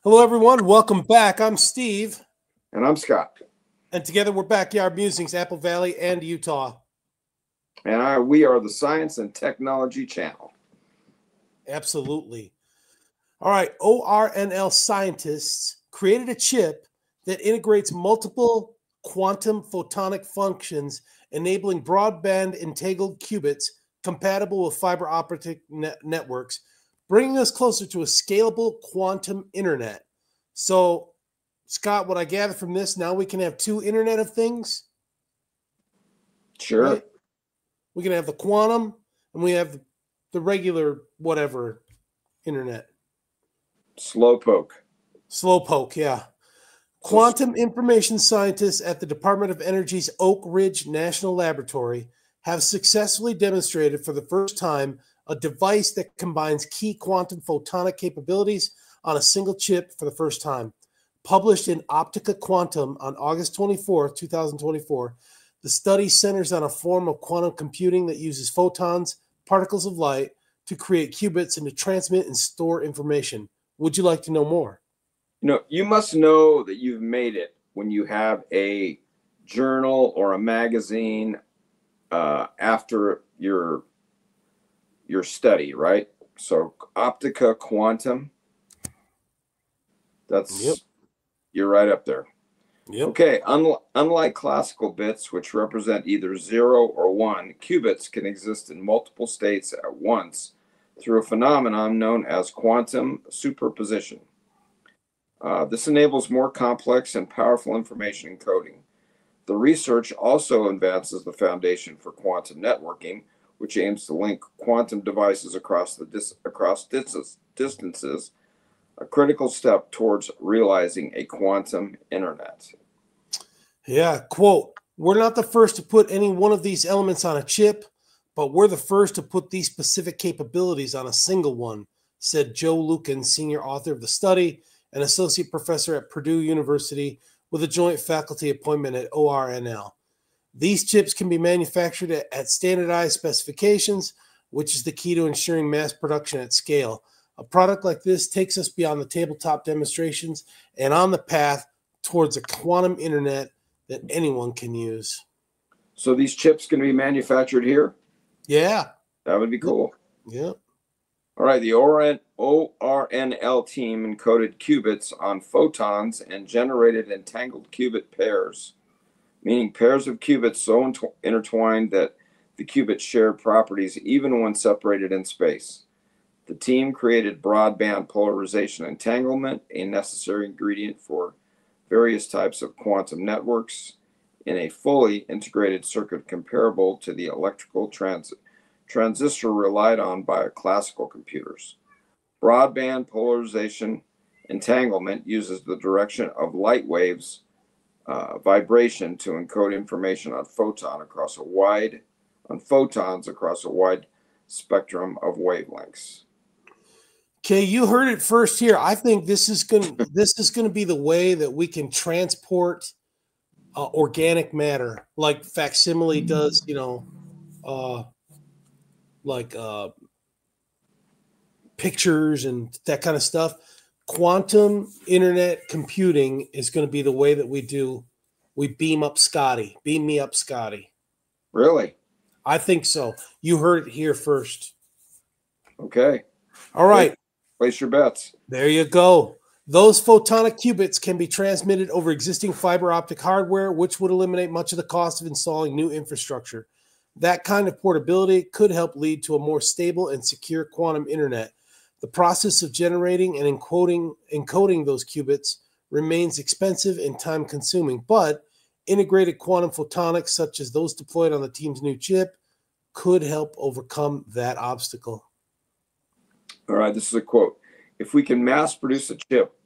Hello, everyone. Welcome back. I'm Steve. And I'm Scott. And together we're Backyard Musings, Apple Valley and Utah. And we are the Science and Technology Channel. Absolutely. All right. ORNL scientists created a chip that integrates multiple quantum photonic functions, enabling broadband entangled qubits compatible with fiber-optic networks, bringing us closer to a scalable quantum internet. So, Scott, what I gather from this, now we can have two Internet of Things. Sure. Right? We can have the quantum and we have the regular whatever internet. Slowpoke, yeah. Quantum information scientists at the Department of Energy's Oak Ridge National Laboratory have successfully demonstrated for the first time a device that combines key quantum photonic capabilities on a single chip for the first time. Published in Optica Quantum on August 24, 2024, the study centers on a form of quantum computing that uses photons, particles of light, to create qubits and to transmit and store information. Would you like to know more? You must know that you've made it when you have a journal or a magazine after your study, right? So Optica Quantum, you're right up there. Yep. Okay, unlike classical bits, which represent either 0 or 1, qubits can exist in multiple states at once through a phenomenon known as quantum superposition. This enables more complex and powerful information encoding. The research also advances the foundation for quantum networking, which aims to link quantum devices across distances, a critical step towards realizing a quantum internet. Yeah, quote, "We're not the first to put any one of these elements on a chip, but we're the first to put these specific capabilities on a single one," said Joe Lucan, senior author of the study and associate professor at Purdue University with a joint faculty appointment at ORNL. These chips can be manufactured at standardized specifications, which is the key to ensuring mass production at scale. A product like this takes us beyond the tabletop demonstrations and on the path towards a quantum internet that anyone can use. So these chips can be manufactured here? Yeah. That would be cool. Yeah. All right, the ORNL team encoded qubits on photons and generated entangled qubit pairs, meaning pairs of qubits so intertwined that the qubits share properties even when separated in space. The team created broadband polarization entanglement, a necessary ingredient for various types of quantum networks, in a fully integrated circuit comparable to the electrical transistor relied on by classical computers. Broadband polarization entanglement uses the direction of light waves vibration to encode information on photons across a wide spectrum of wavelengths. Okay, you heard it first here. I think this is going to be the way that we can transport organic matter, like facsimile does. Like pictures and that kind of stuff. Quantum internet computing is going to be the way that we beam up Scotty. Beam me up, Scotty. Really? I think so. You heard it here first. Okay. All right. Place your bets. There you go. Those photonic qubits can be transmitted over existing fiber optic hardware, which would eliminate much of the cost of installing new infrastructure. That kind of portability could help lead to a more stable and secure quantum internet. The process of generating and encoding those qubits remains expensive and time-consuming, but integrated quantum photonics, such as those deployed on the team's new chip, could help overcome that obstacle. All right, this is a quote. "If we can mass produce a chip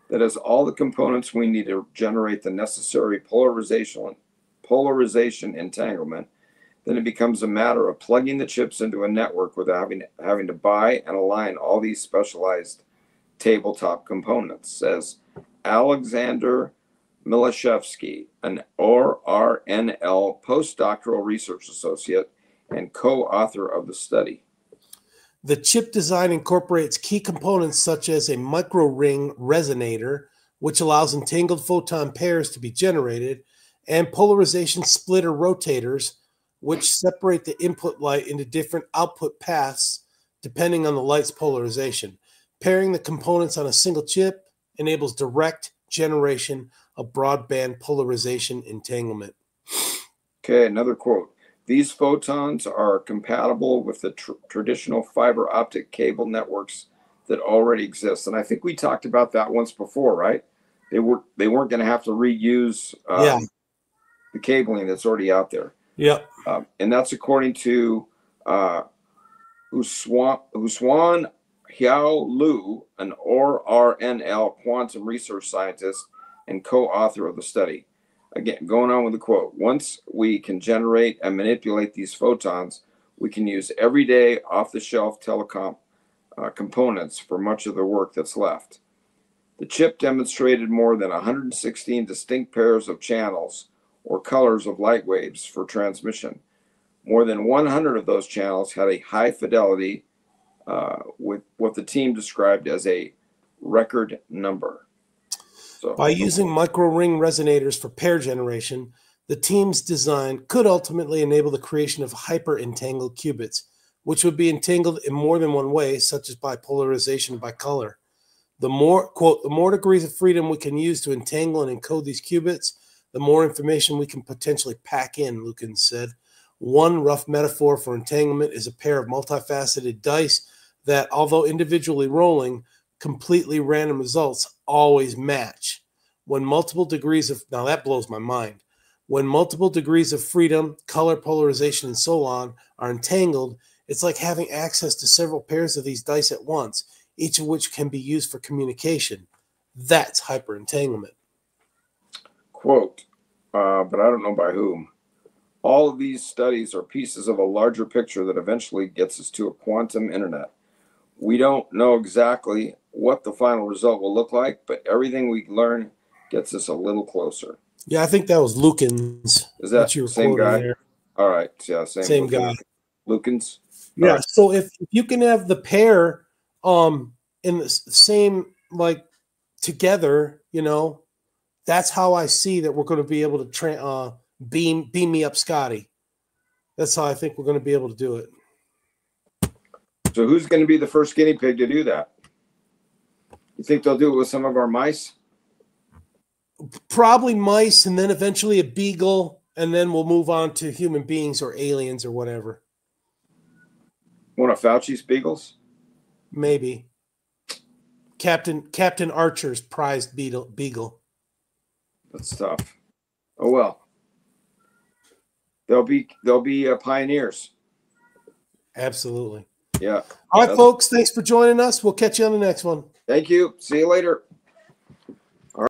that has all the components we need to generate the necessary polarization entanglement, then it becomes a matter of plugging the chips into a network without having to buy and align all these specialized tabletop components," says Alexander Milashevsky, an ORNL postdoctoral research associate and co-author of the study. The chip design incorporates key components such as a micro-ring resonator, which allows entangled photon pairs to be generated, and polarization splitter rotators, which separate the input light into different output paths depending on the light's polarization. Pairing the components on a single chip enables direct generation of broadband polarization entanglement. Okay, another quote. These photons are compatible with the traditional fiber optic cable networks that already exist. And I think we talked about that once before, right? They weren't going to have to reuse the cabling that's already out there. Yep. And that's according to Huswan Hiao Lu, an ORNL quantum research scientist and co-author of the study. Again, going on with the quote, once we can generate and manipulate these photons, we can use everyday off-the-shelf telecom components for much of the work that's left. The chip demonstrated more than 116 distinct pairs of channels or colors of light waves for transmission. More than 100 of those channels had a high fidelity with what the team described as a record number. By using micro-ring resonators for pair generation, the team's design could ultimately enable the creation of hyper-entangled qubits, which would be entangled in more than one way, such as by polarization by color. The more, quote, the more degrees of freedom we can use to entangle and encode these qubits, the more information we can potentially pack in, Lucan said. One rough metaphor for entanglement is a pair of multifaceted dice that, although individually rolling, completely random results always match. When multiple degrees of, now that blows my mind, when multiple degrees of freedom, color, polarization, and so on are entangled, it's like having access to several pairs of these dice at once, each of which can be used for communication. That's hyperentanglement. Quote, but I don't know by whom. All of these studies are pieces of a larger picture that eventually gets us to a quantum internet. We don't know exactly what the final result will look like, but everything we learn gets us a little closer. Yeah, I think that was Lucan's. Is that you were same guy? there. All right, yeah, Same guy. Lucan's. Yeah, right. so if you can have the pair in the same, like, together, you know, that's how I see that we're going to be able to beam me up Scotty. That's how I think we're going to be able to do it. So who's going to be the first guinea pig to do that? You think they'll do it with some of our mice? Probably mice, and then eventually a beagle, and then we'll move on to human beings or aliens or whatever. One of Fauci's beagles? Maybe. Captain Archer's prized beagle. That's tough. Oh well. They'll be pioneers. Absolutely. Yeah. All right, folks. Thanks for joining us. We'll catch you on the next one. Thank you. See you later.